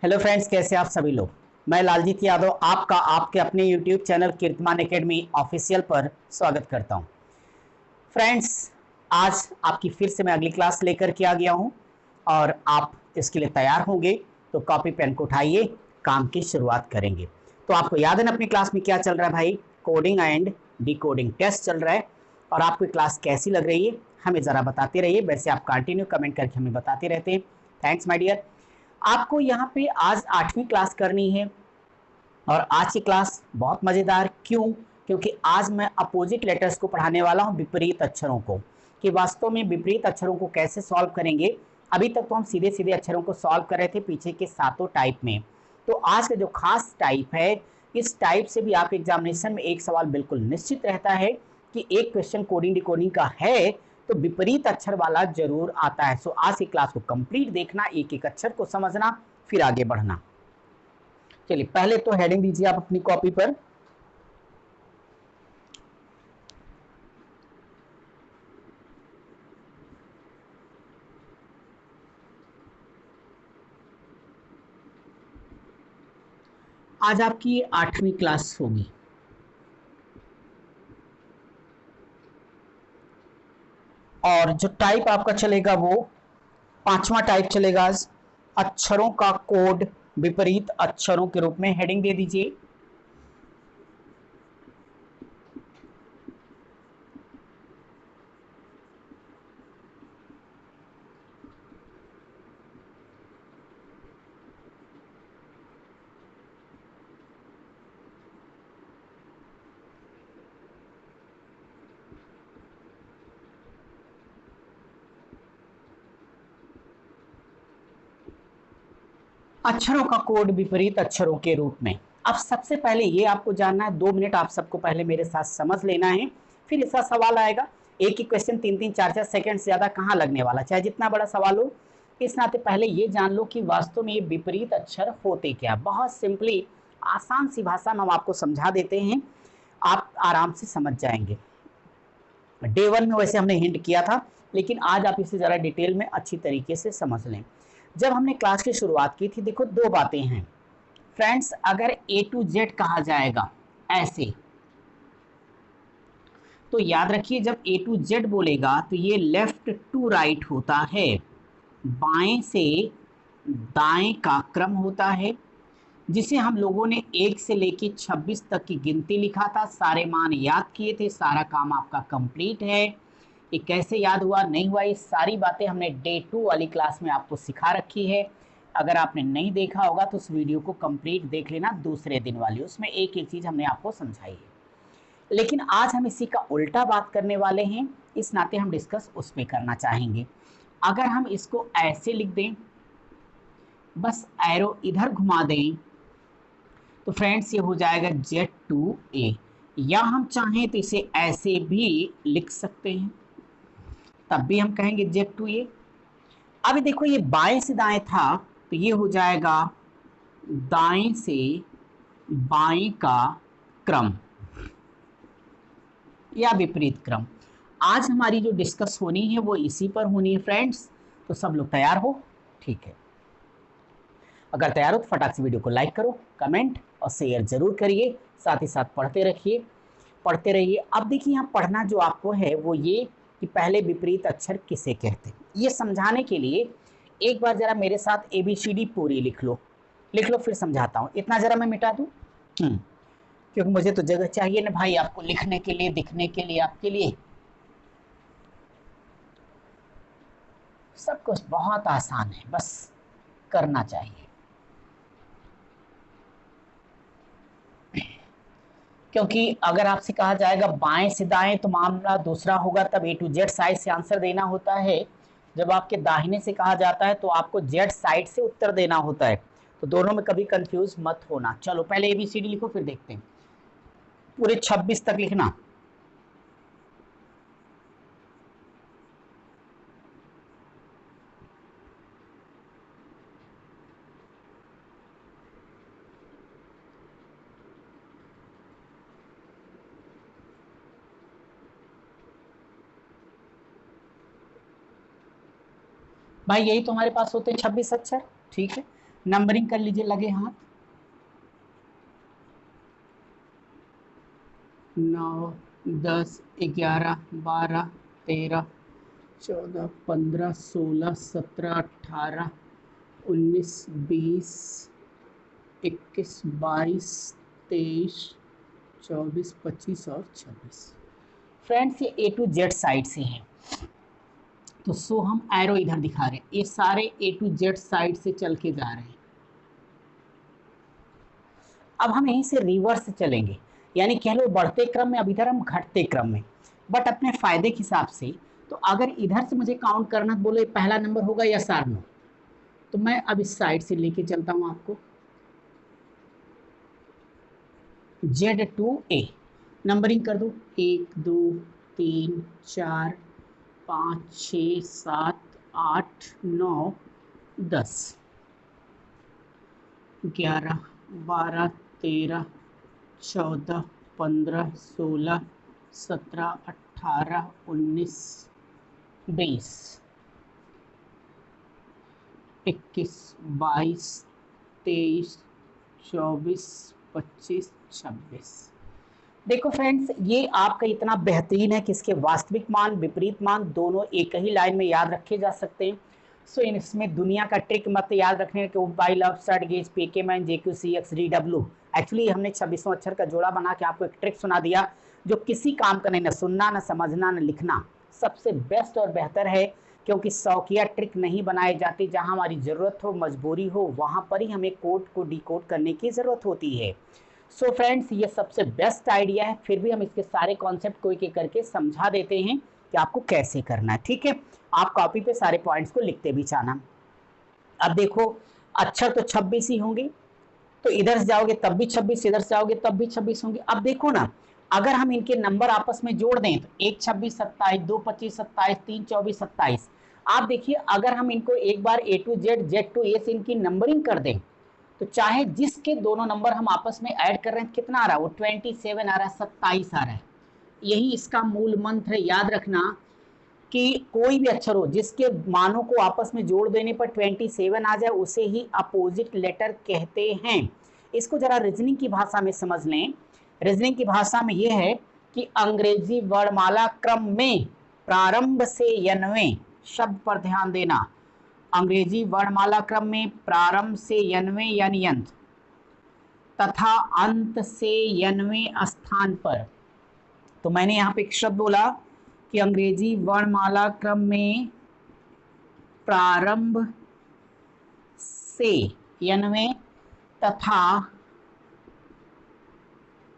Hello friends, कैसे आप सभी लोग। मैं लालजीत यादव आपका आपके अपने यूट्यूब चैनल कीर्तिमान एकेडमी ऑफिशियल पर स्वागत करता हूं। फ्रेंड्स, आज आपकी फिर से मैं अगली क्लास लेकर के आ गया हूं और आप इसके लिए तैयार होंगे तो कॉपी पेन को उठाइए, काम की शुरुआत करेंगे। तो आपको याद है ना अपनी क्लास में क्या चल रहा है भाई? कोडिंग एंड डिकोडिंग टेस्ट चल रहा है। और आपको क्लास कैसी लग रही है हमें ज़रा बताते रहिए। वैसे आप कंटिन्यू कमेंट करके हमें बताते रहते हैं। Thanks my dear. आपको यहाँ पे आज 8वीं क्लास करनी है और आज की क्लास बहुत मज़ेदार। क्यों? क्योंकि आज मैं अपोजिट लेटर्स को पढ़ाने वाला हूँ, विपरीत अक्षरों को, कि वास्तव में विपरीत अक्षरों को कैसे सॉल्व करेंगे। अभी तक तो हम सीधे सीधे अक्षरों को सॉल्व कर रहे थे पीछे के सातों टाइप में। तो आज का जो खास टाइप है, इस टाइप से भी आप एग्जामिनेशन में एक सवाल बिल्कुल निश्चित रहता है कि एक क्वेश्चन कोडिंग डिकोडिंग का है तो विपरीत अक्षर वाला जरूर आता है। सो आज की क्लास को कंप्लीट देखना, एक एक अक्षर को समझना, फिर आगे बढ़ना। चलिए पहले तो हेडिंग दीजिए आप अपनी कॉपी पर। आज आपकी 8वीं क्लास होगी और जो टाइप आपका चलेगा वो 5वां टाइप चलेगा आज, अक्षरों का कोड विपरीत अक्षरों के रूप में। हेडिंग दे दीजिए। अक्षरों का कोड विपरीत अक्षरों के रूप में। अब सबसे पहले ये आपको जानना है, 2 मिनट आप सबको पहले मेरे साथ समझ लेना है, फिर इसका सवाल आएगा। एक ही क्वेश्चन 3-3 4-4 सेकंड से ज्यादा कहाँ लगने वाला, चाहे जितना बड़ा सवाल हो। इस नाते पहले ये जान लो कि वास्तव में ये विपरीत अक्षर होते क्या। बहुत सिंपली आसान सी भाषा में हम आपको समझा देते हैं, आप आराम से समझ जाएंगे। डे 1 में वैसे हमने हिंट किया था, लेकिन आज आप इसे ज़रा डिटेल में अच्छी तरीके से समझ लें। जब हमने क्लास की शुरुआत की थी, देखो 2 बातें हैं फ्रेंड्स। अगर ए टू जेड कहा जाएगा ऐसे, तो याद रखिए जब ए टू जेड बोलेगा तो ये लेफ्ट टू राइट होता है, बाएं से दाएं का क्रम होता है, जिसे हम लोगों ने 1 से लेके 26 तक की गिनती लिखा था, सारे मान याद किए थे, सारा काम आपका कंप्लीट है। ये कैसे याद हुआ नहीं हुआ, ये सारी बातें हमने डे 2 वाली क्लास में आपको सिखा रखी है। अगर आपने नहीं देखा होगा तो उस वीडियो को कंप्लीट देख लेना, दूसरे दिन वाली, उसमें एक एक चीज़ हमने आपको समझाई है। लेकिन आज हम इसी का उल्टा बात करने वाले हैं, इस नाते हम डिस्कस उस पर करना चाहेंगे। अगर हम इसको ऐसे लिख दें, बस एरो इधर घुमा दें, तो फ्रेंड्स ये हो जाएगा Z2A। या हम चाहें तो इसे ऐसे भी लिख सकते हैं, तब भी हम कहेंगे Z2A। अभी देखो ये बाएं से दाएं था, तो ये हो जाएगा दाएं से बाएं का क्रम या विपरीत क्रम। आज हमारी जो डिस्कस होनी है वो इसी पर होनी है फ्रेंड्स। तो सब लोग तैयार हो? ठीक है। अगर तैयार हो तो फटाक से वीडियो को लाइक करो, कमेंट और शेयर जरूर करिए, साथ ही साथ पढ़ते रहिए, पढ़ते रहिए। अब देखिए यहाँ पढ़ना जो आपको है वो ये कि पहले विपरीत अक्षर किसे कहते हैं, ये समझाने के लिए एक बार जरा मेरे साथ ABCD पूरी लिख लो। लिख लो फिर समझाता हूँ। इतना जरा मैं मिटा दूँ, क्योंकि मुझे तो जगह चाहिए ना भाई, आपको लिखने के लिए, दिखने के लिए, आपके लिए। सब कुछ बहुत आसान है, बस करना चाहिए। क्योंकि अगर आपसे कहा जाएगा बाएं से दाएं तो मामला दूसरा होगा, तब A to Z साइड से आंसर देना होता है। जब आपके दाहिने से कहा जाता है तो आपको Z साइड से उत्तर देना होता है। तो दोनों में कभी कंफ्यूज मत होना। चलो पहले ABCD लिखो, फिर देखते हैं। पूरे 26 तक लिखना। भाई यही तो हमारे पास होते हैं 26 अक्षर, ठीक है। नंबरिंग कर लीजिए, लगे हाथ। 9, 10, 11, 12, 13, 14, 15, 16, 17, 18, 19, 20, 21, 22, 23, 24, 25 और 26। फ्रेंड्स ये A to Z साइड से है, तो सो हम एरो इधर दिखा रहे हैं, ये सारे A to Z साइड से चल के जा रहे हैं। अब हम यहीं से रिवर्स चलेंगे, यानी कह लो बढ़ते क्रम में, अब इधर हम घटते क्रम में, बट अपने फायदे के हिसाब से। तो अगर इधर से मुझे काउंट करना, तो बोलो पहला नंबर होगा या सारनो, तो मैं अब इस साइड से लेके चलता हूं आपको। Z2A नंबरिंग कर दो, 1, 2, 3, 4, 5, 6, 7, 8, 9, 10, 11, 12, 13, 14, 15, 16, 17, 18, 19, 20, 21, 22, 23, 24, 25, 26। देखो फ्रेंड्स, ये आपका इतना बेहतरीन है कि इसके वास्तविक मान विपरीत मान दोनों एक ही लाइन में याद रखे जा सकते हैं। सो इसमें दुनिया का ट्रिक मत याद रखने कि बाई लव सर्ट गेज पीके मैन JQCX एक्चुअली हमने 26वां अक्षर का जोड़ा बना के आपको एक ट्रिक सुना दिया जो किसी काम का नहीं, ना सुनना, ना समझना, ना लिखना, सबसे बेस्ट और बेहतर है, क्योंकि शौकिया ट्रिक नहीं बनाई जाती। जहां हमारी ज़रूरत हो, मजबूरी हो, वहां पर ही हमें कोड को डिकोड करने की ज़रूरत होती है। सो फ्रेंड्स, ये सबसे बेस्ट आइडिया है, फिर भी हम इसके सारे कॉन्सेप्ट को एक एक करके समझा देते हैं कि आपको कैसे करना है। ठीक है, आप कॉपी पे सारे पॉइंट्स को लिखते भी जाना। अब देखो, अक्षर तो 26 ही होंगे, तो इधर से जाओगे तब भी 26, इधर से जाओगे तब भी 26 होंगे। अब देखो ना, अगर हम इनके नंबर आपस में जोड़ दें तो 1 26 27, 2 25 27, 3 24 27। आप देखिए, अगर हम इनको एक बार A to Z, Z to A से इनकी नंबरिंग कर दें, तो चाहे जिसके दोनों नंबर हम आपस में ऐड कर रहे हैं, कितना आ रहा है, वो 27 आ रहा है, 27 आ रहा है। यही इसका मूल मंत्र है, याद रखना कि कोई भी अक्षर हो जिसके मानों को आपस में जोड़ देने पर 27 आ जाए, उसे ही अपोजिट लेटर कहते हैं। इसको जरा रीजनिंग की भाषा में समझ लें। रीजनिंग की भाषा में यह है कि अंग्रेजी वर्णमाला क्रम में प्रारंभ से 90 शब्द पर ध्यान देना। अंग्रेजी वर्णमाला क्रम में प्रारंभ से 90 यानी अंत, तथा अंत से 90 स्थान पर। तो मैंने यहां पे एक शब्द बोला कि अंग्रेजी वर्णमाला क्रम में प्रारंभ से 90 तथा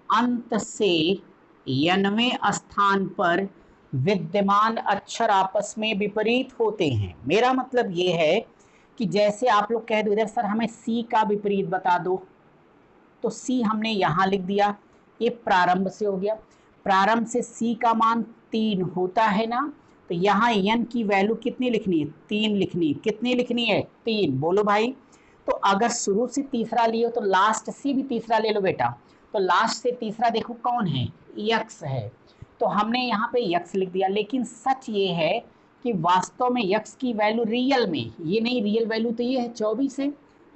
अंत से 90 स्थान पर विद्यमान अक्षर आपस में विपरीत होते हैं। मेरा मतलब ये है कि जैसे आप लोग कह दो इधर सर हमें C का विपरीत बता दो, तो C हमने यहाँ लिख दिया, ये प्रारंभ से हो गया। प्रारंभ से C का मान 3 होता है ना, तो यहाँ n की वैल्यू कितनी लिखनी है, 3 लिखनी है। कितनी लिखनी है, 3। बोलो भाई। तो अगर शुरू से तीसरा लियो तो लास्ट से भी तीसरा ले लो बेटा। तो लास्ट से तीसरा देखो कौन है, यक्स है, तो हमने यहाँ पे यक्स लिख दिया। लेकिन सच ये है कि वास्तव में यक्स की वैल्यू रियल में ये नहीं, रियल वैल्यू तो ये है 24 है,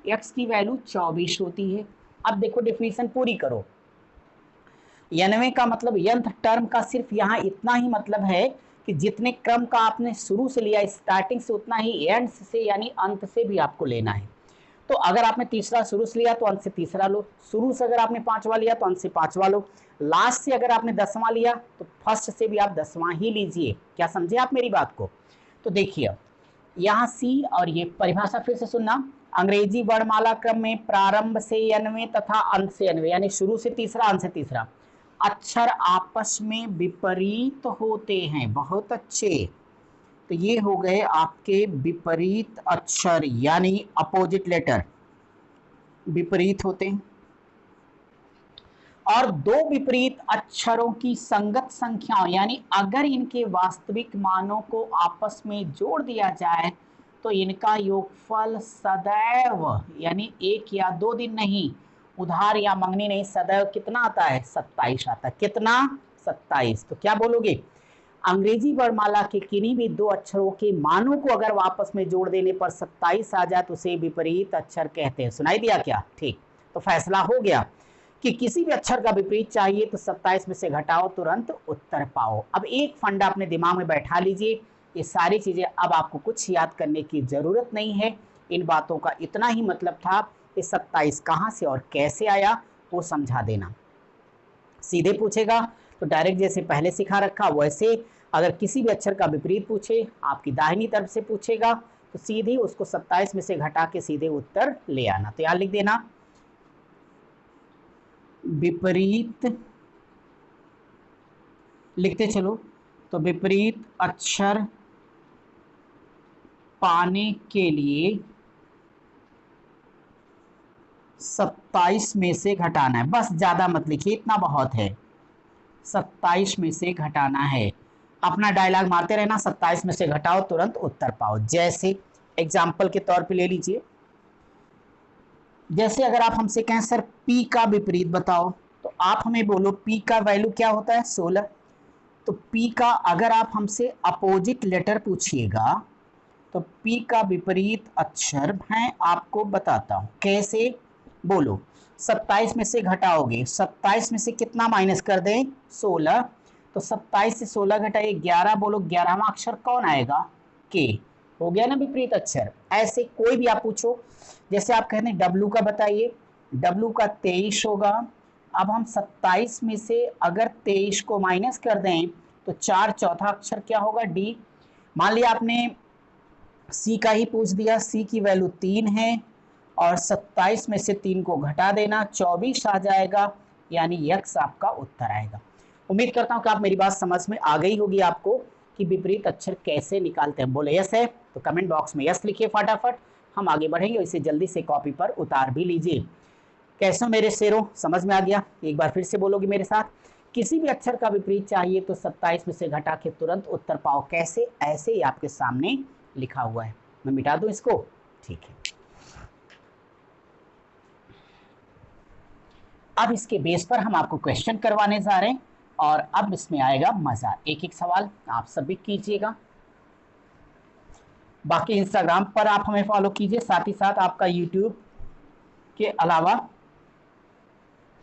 यक्स की वैल्यू 24 होती है। अब देखो डेफिनेशन पूरी करो। 90 का मतलब यंत्र टर्म का सिर्फ यहाँ इतना ही मतलब है कि जितने क्रम का आपने शुरू से लिया स्टार्टिंग से, उतना ही एंड से यानी अंत से भी आपको लेना है। तो अगर आपने तीसरा शुरू से लिया तो अंत से तीसरा लो, शुरू से अगर आपने 5वां लिया तो अंत से 5वां लो, लास्ट से अगर आपने 10वां लिया तो फर्स्ट से भी आप 10वां ही लीजिए। क्या समझे आप मेरी बात को? तो देखिए यहाँ सी और ये परिभाषा फिर से सुनना। अंग्रेजी वर्णमाला क्रम में प्रारंभ से 90 तथा अंत से 90 यानी शुरू से तीसरा अंत से तीसरा अक्षर आपस में विपरीत होते हैं। बहुत अच्छे, तो ये हो गए आपके विपरीत अक्षर यानी अपोजिट लेटर, विपरीत होते हैं। और दो विपरीत अक्षरों की संगत संख्याओं यानी अगर इनके वास्तविक मानों को आपस में जोड़ दिया जाए तो इनका योगफल सदैव यानी 1 या 2 दिन नहीं, उधार या मंगनी नहीं, सदैव कितना आता है, 27 आता है। कितना, 27। तो क्या बोलोगे, अंग्रेजी वर्णमाला के किन्हीं भी दो अक्षरों के मानों को अगर आपस में जोड़ देने पर 27 आ जाए तो उसे विपरीत अक्षर कहते हैं। सुनाई दिया क्या? ठीक, तो फैसला हो गया कि किसी भी अक्षर का विपरीत चाहिए तो 27 में से घटाओ, तुरंत उत्तर पाओ। अब एक फंडा अपने दिमाग में बैठा लीजिए, ये सारी चीजें अब आपको कुछ याद करने की जरूरत नहीं है। इन बातों का इतना ही मतलब था कि 27 कहां से और कैसे आया वो समझा देना। सीधे पूछेगा तो डायरेक्ट जैसे पहले सिखा रखा वैसे, अगर किसी भी अक्षर का विपरीत पूछे, आपकी दाहिनी तरफ से पूछेगा तो सीधे उसको 27 में से घटा के सीधे उत्तर ले आना। तो यहां लिख देना विपरीत, लिखते चलो, तो विपरीत अक्षर पाने के लिए 27 में से घटाना है। बस ज्यादा मत लिखिए, इतना बहुत है, 27 में से घटाना है। अपना डायलॉग मारते रहना, 27 में से घटाओ तुरंत उत्तर पाओ। जैसे एग्जाम्पल के तौर पे ले लीजिए, जैसे अगर आप हमसे कहें सर P का विपरीत बताओ, तो आप हमें बोलो P का वैल्यू क्या होता है? 16। तो P का अगर आप हमसे अपोजिट लेटर पूछिएगा तो P का विपरीत अक्षर मैं आपको बताता हूं कैसे। बोलो, 27 में से घटाओगे, 27 में से कितना माइनस कर दें? 16। तो 27 से 16 घटाइए 11, बोलो 11वां अक्षर कौन आएगा? के। हो गया ना विपरीत अक्षर। ऐसे कोई भी आप पूछो, जैसे आप कहते हैं W का बताइए, W का 23 होगा। अब हम 27 में से अगर 23 को माइनस कर दें तो 4 चौथा अक्षर क्या होगा? D। मान लिया आपने C का ही पूछ दिया, C की वैल्यू 3 है और 27 में से 3 को घटा देना, 24 आ जाएगा, यानी X आपका उत्तर आएगा। उम्मीद करता हूं कि आप मेरी बात समझ में आ गई होगी आपको कि विपरीत अक्षर कैसे निकालते हैं। बोले यस है तो कमेंट बॉक्स में यस लिखिए फटाफट, हम आगे बढ़ेंगे। इसे जल्दी से कॉपी पर उतार भी लीजिए। कैसे हो मेरे शेरों, समझ में आ गया? एक बार फिर से बोलोगे मेरे साथ, किसी भी अक्षर का विपरीत चाहिए तो 27 में से घटा के तुरंत उत्तर पाओ। कैसे? ऐसे ही आपके सामने लिखा हुआ है। मैं मिटा दूं इसको? ठीक है। अब इसके बेस पर हम आपको क्वेश्चन करवाने जा रहे हैं और अब इसमें आएगा मजा। एक एक सवाल आप सभी कीजिएगा। बाकी इंस्टाग्राम पर आप हमें फॉलो कीजिए, साथ ही साथ आपका यूट्यूब के अलावा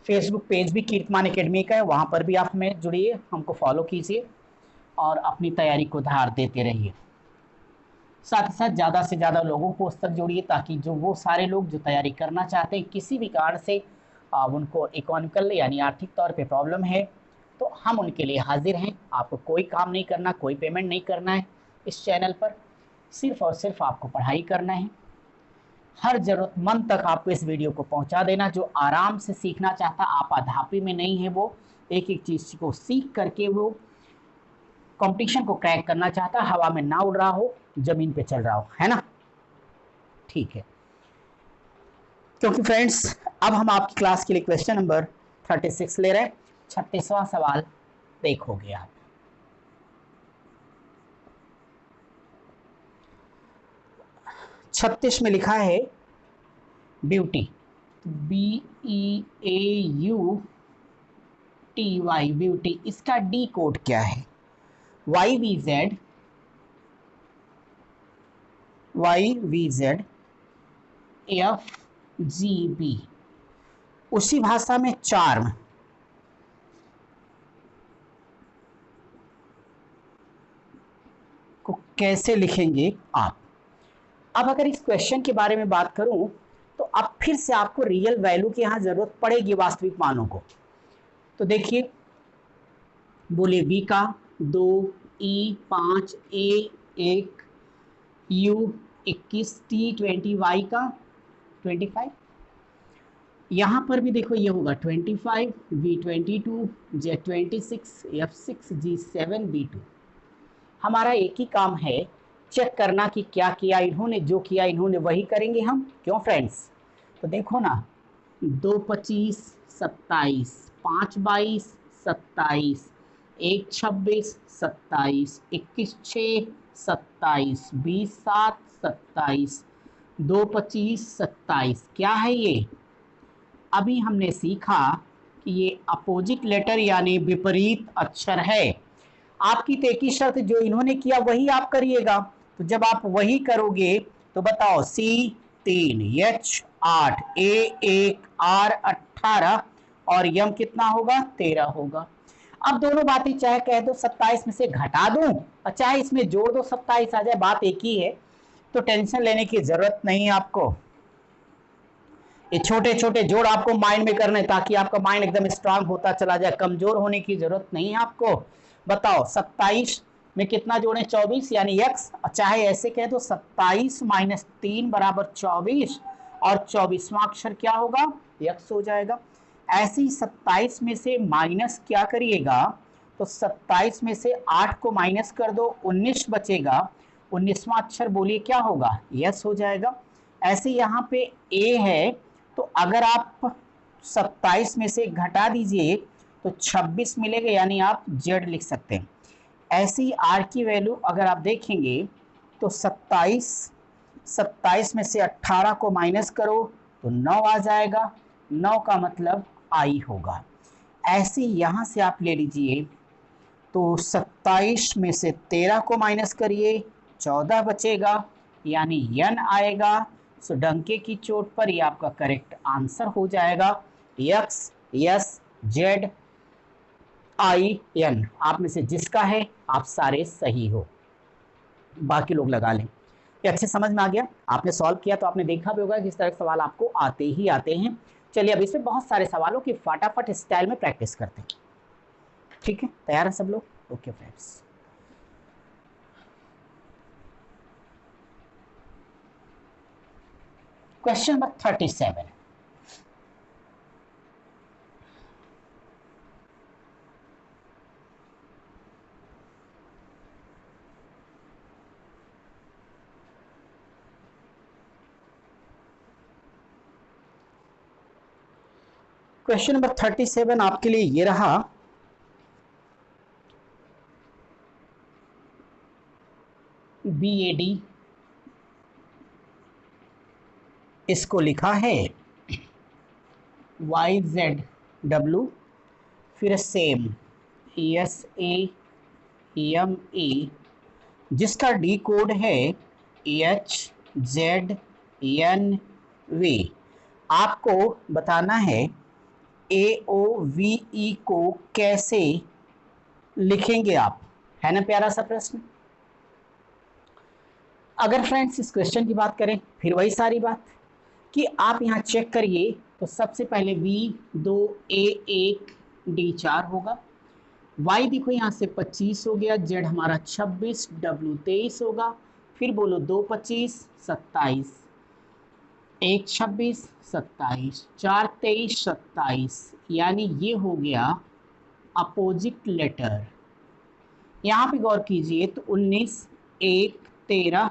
फेसबुक पेज भी कीर्तिमान एकेडमी का है, वहां पर भी आप हमें जुड़िए, हमको फॉलो कीजिए और अपनी तैयारी को धार देते रहिए। साथ ही साथ ज़्यादा से ज़्यादा लोगों को उस तक जोड़िए ताकि जो वो सारे लोग जो तैयारी करना चाहते हैं, किसी भी कारण से उनको इकोनॉमिकल यानी आर्थिक तौर पे प्रॉब्लम है, तो हम उनके लिए हाजिर हैं। आपको कोई काम नहीं करना, कोई पेमेंट नहीं करना है इस चैनल पर, सिर्फ और सिर्फ आपको पढ़ाई करना है। हर ज़रूरतमंद तक आपको इस वीडियो को पहुंचा देना। जो आराम से सीखना चाहता, आपाधापी में नहीं है, वो एक एक चीज़ को सीख करके वो कंपटीशन को क्रैक करना चाहता, हवा में ना उड़ रहा हो, जमीन पे चल रहा हो, है ना? ठीक है। क्योंकि फ्रेंड्स अब हम आपकी क्लास के लिए क्वेश्चन नंबर 36 ले रहे हैं। 36वां सवाल देखोगे आप। छत्तीस में लिखा है ब्यूटी, BEAUTY, ब्यूटी। इसका डी कोड क्या है? YVZ FGB। उसी भाषा में चार्म को कैसे लिखेंगे आप? अब अगर इस क्वेश्चन के बारे में बात करूं तो अब फिर से आपको रियल वैल्यू की यहां जरूरत पड़ेगी, वास्तविक मानों को। तो देखिए, बोले V का 2, E 5, A 1, U 21, T 20, Y का 25। यहां पर भी देखो ये होगा 25, V 22, Z 26, F 6, G 7, B 2। हमारा एक ही काम है, चेक करना कि क्या किया इन्होंने, जो किया इन्होंने वही करेंगे हम। क्यों फ्रेंड्स? तो देखो ना, 2 25 27, 5 22 27, 1 26 27, 21 6 27, 20 7 27, 2 25 27। क्या है ये? अभी हमने सीखा कि ये अपोजिट लेटर यानी विपरीत अक्षर है। आपकी तो एक ही शर्त, जो इन्होंने किया वही आप करिएगा। तो जब आप वही करोगे तो बताओ, C3, H8, A1, R18 और यम कितना होगा, 13 होगा। अब दोनों बातें चाहे कह दो 27 में से घटा दूं और चाहे इसमें जोड़ दो 27 आ जाए, बात एक ही है। तो टेंशन लेने की जरूरत नहीं है आपको। ये छोटे छोटे जोड़ आपको माइंड में करने, ताकि आपका माइंड एकदम स्ट्रांग होता चला जाए, कमजोर होने की जरूरत नहीं है आपको। बताओ 27 में कितना जोड़े, 24 यानी x, चाहे ऐसे कह दो 27 माइनस 3 बराबर 24 और 24वां अक्षर क्या होगा, x हो जाएगा। ऐसे ही 27 में से माइनस क्या करिएगा, तो 27 में से 8 को माइनस कर दो, 19 बचेगा, 19वां अक्षर बोलिए क्या होगा, यस हो जाएगा। ऐसे यहाँ पे a है, तो अगर आप 27 में से घटा दीजिए तो 26 मिलेगा, यानी आप z लिख सकते हैं। ऐसे ही r की वैल्यू अगर आप देखेंगे तो 27 में से 18 को माइनस करो तो 9 आ जाएगा, 9 का मतलब i होगा। ऐसे यहाँ से आप ले लीजिए, तो 27 में से 13 को माइनस करिए, 14 बचेगा, यानी n आएगा। सो डंके की चोट पर ये आपका करेक्ट आंसर हो जाएगा, x, s, z, i, n। आप में से जिसका है आप सारे सही हो, बाकी लोग लगा लें। ये अच्छे समझ में आ गया? आपने सॉल्व किया तो आपने देखा भी होगा किस तरह के सवाल आपको आते ही आते हैं। चलिए अब इसमें बहुत सारे सवालों की फटाफट स्टाइल में प्रैक्टिस करते हैं। ठीक है, तैयार है सब लोग? Okay friends, question number 37। Question number 37 आपके लिए ये रहा, BAD, इसको लिखा है YZW, फिर सेम SAME, जिसका डी कोड है HZNV। आपको बताना है AOVE को कैसे लिखेंगे आप, है ना प्यारा सा प्रश्न। अगर फ्रेंड्स इस क्वेश्चन की बात करें, फिर वही सारी बात कि आप यहाँ चेक करिए, तो सबसे पहले V2 A1 D4 होगा, Y देखो यहाँ से 25 हो गया, Z हमारा 26, W 23 होगा, फिर बोलो 2 25 27, 1 26 27, 4 23 27, यानी ये हो गया अपोजिट लेटर। यहाँ पे गौर कीजिए तो 19, 1, 13,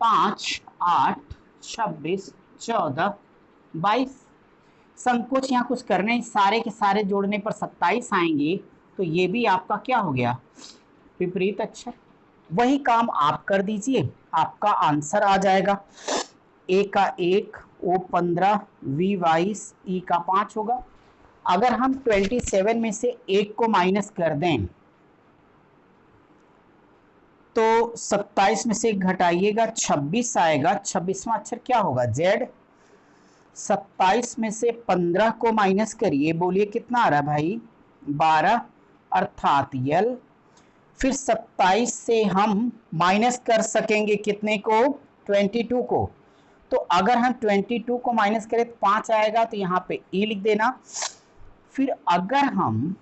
5, 8, 26, 14, 22, संकोच यहाँ कुछ करने, सारे के सारे जोड़ने पर 27 आएंगे, तो ये भी आपका क्या हो गया, विपरीत अक्षर। वही काम आप कर दीजिए, आपका आंसर आ जाएगा। ए का 1, ओ 15, वी 22, ई का 5 होगा। अगर हम 27 में से 1 को माइनस कर दें तो 27 में से घटाइएगा 26 आएगा, 26वां अक्षर क्या होगा, Z। 27 में से 15 को माइनस करिए, बोलिए कितना आ रहा है भाई, 12, अर्थात L। फिर 27 से हम माइनस कर सकेंगे कितने को, 22 को। तो अगर हम 22 को माइनस करें तो 5 आएगा, तो यहाँ पे E लिख देना। फिर अगर हम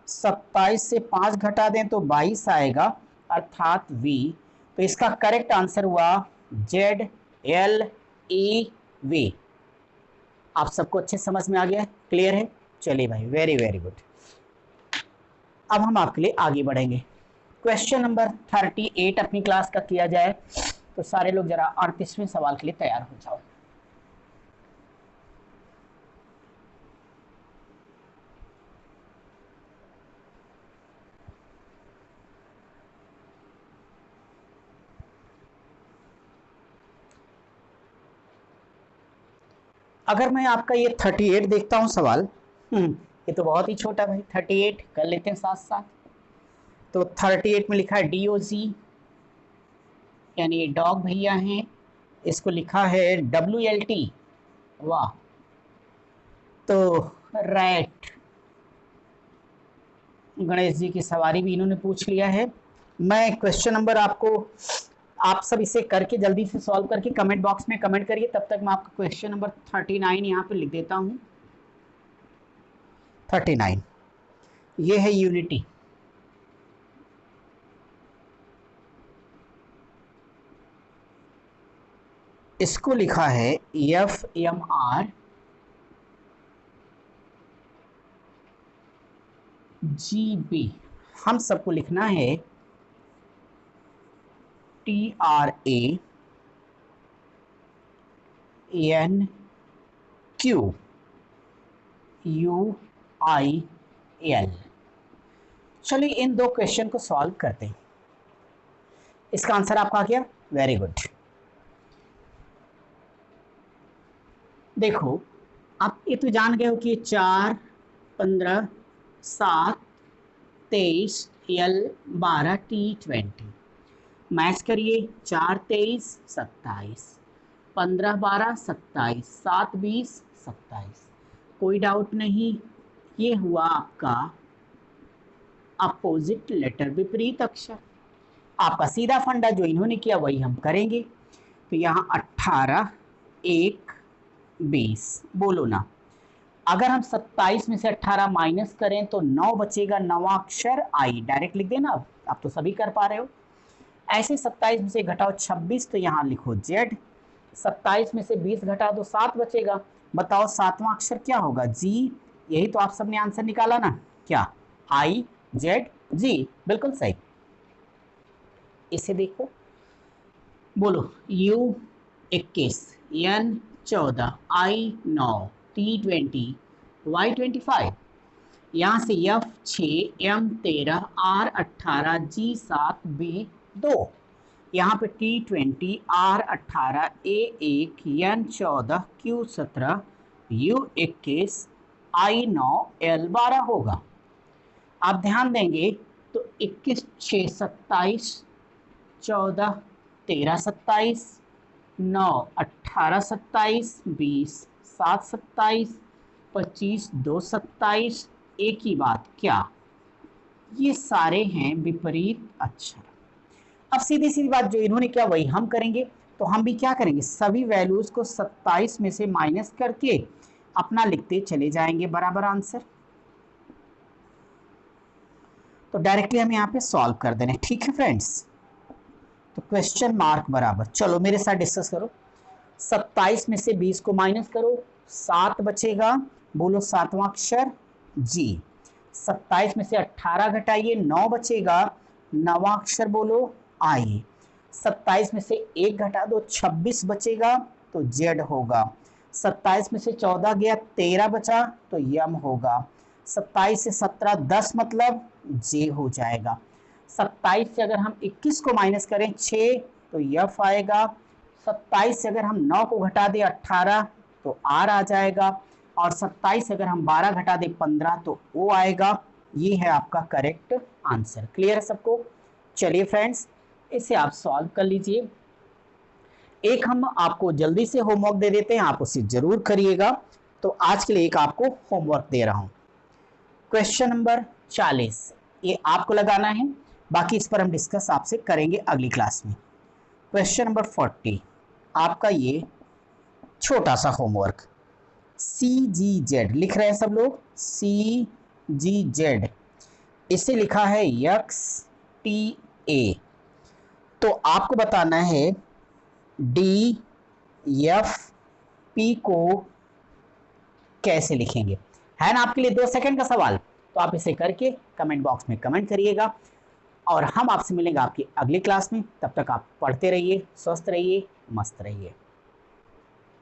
27 से 5 घटा दें तो 22 आएगा, अर्थात V। तो इसका करेक्ट आंसर हुआ ZLEV। आप सबको अच्छे समझ में आ गया है, क्लियर है? चलिए भाई, वेरी वेरी गुड। अब हम आपके लिए आगे बढ़ेंगे। क्वेश्चन नंबर 38 अपनी क्लास का किया जाए, तो सारे लोग जरा 38वें सवाल के लिए तैयार हो जाओ। अगर मैं आपका ये 38 देखता हूं सवाल, ये तो बहुत ही छोटा भाई, 38 कर लेते हैं साथ साथ। तो 38 में लिखा है DOG, यानी ये डॉग भैया हैं, इसको लिखा है WLT, वाह। तो रैट, गणेश जी की सवारी भी इन्होंने पूछ लिया है। मैं क्वेश्चन नंबर आपको, आप सब इसे करके जल्दी से सॉल्व करके कमेंट बॉक्स में कमेंट करिए, तब तक मैं आपका क्वेश्चन नंबर 39 यहाँ पे लिख देता हूँ। 39 ये है यूनिटी। इसको लिखा है FMR GB, हम सबको लिखना है TRANQ। UIL। चलिए इन दो क्वेश्चन को सॉल्व करते हैं। इसका आंसर आपका आ गया, वेरी गुड। देखो आप ये तो जान गए हो कि 4, 15, 7, 23, L 12, T 20। मैच करिए, 4, 23, 27, 15, 12, 27, 7, 20, 27। कोई डाउट नहीं, ये हुआ आपका अपोजिट लेटर, विपरीत अक्षर। आपका सीधा फंडा जो इन्होंने किया वही हम करेंगे। तो यहाँ 18, 1, 20, बोलो ना। अगर हम 27 में से 18 माइनस करें तो 9 बचेगा, 9वां अक्षर आई, डायरेक्ट लिख देना। आप तो सभी कर पा रहे हो। ऐसे 27 में से घटाओ 26, तो यहाँ लिखो Z। 27 में से 20 घटा दो 7 बचेगा। बताओ 7वां अक्षर क्या होगा? G। यही तो आप सबने आंसर निकाला ना, क्या? IZG, बिल्कुल सही। इसे देखो, बोलो U21, N14, I9, T20, Y25। यहाँ से F6, M13, R18, G7, B2। यहाँ पे T20, R18, A1, N14, Q17, U21, I9, L12 होगा। आप ध्यान देंगे तो 21, 6, 27, 14, 13, 27, 9, 18, 27, 20, 7, 27, 25, 2, 27। एक ही बात, क्या ये सारे हैं विपरीत अक्षर। अब सीधी सीधी बात, जो इन्होंने किया वही हम करेंगे। तो हम भी क्या करेंगे, सभी वैल्यूज को 27 में से माइनस करके अपना लिखते चले जाएंगे बराबर आंसर। तो डायरेक्टली हम यहाँ पे सॉल्व कर देंगे, ठीक है फ्रेंड्स। तो क्वेश्चन मार्क बराबर, चलो मेरे साथ डिस्कस करो। 27 में से 20 को माइनस करो, 7 बचेगा, बोलो 7वां अक्षर G। 27 में से 18 घटाइए, 9 बचेगा, 9वां अक्षर बोलो I। 27 में से 1 घटा दो, 26 बचेगा, तो Z होगा। 27 में से 14 गया, 13 बचा, तो M होगा। 27 से 17, 10 मतलब J हो जाएगा। 27 से अगर हम 21 को माइनस करें 6, तो F आएगा। 27 से अगर हम 9 को घटा दें 18, तो R आ जाएगा। और 27 से अगर हम 12 घटा दें 15, तो O आएगा। ये है आपका करेक्ट आंसर। क्लियर है सबको? चलिए फ्रेंड्स, इसे आप सॉल्व कर लीजिए। एक हम आपको जल्दी से होमवर्क दे देते हैं, आप उसे जरूर करिएगा। तो आज के लिए एक आपको होमवर्क दे रहा हूं, क्वेश्चन नंबर 40, ये आपको लगाना है। बाकी इस पर हम डिस्कस आपसे करेंगे अगली क्लास में। क्वेश्चन नंबर 40 आपका ये छोटा सा होमवर्क, CGZ लिख रहे हैं सब लोग, CGZ, इसे लिखा है XTA। तो आपको बताना है DFP को कैसे लिखेंगे, है ना आपके लिए 2 सेकंड का सवाल। तो आप इसे करके कमेंट बॉक्स में कमेंट करिएगा, और हम आपसे मिलेंगे आपकी अगली क्लास में। तब तक आप पढ़ते रहिए, स्वस्थ रहिए, मस्त रहिए।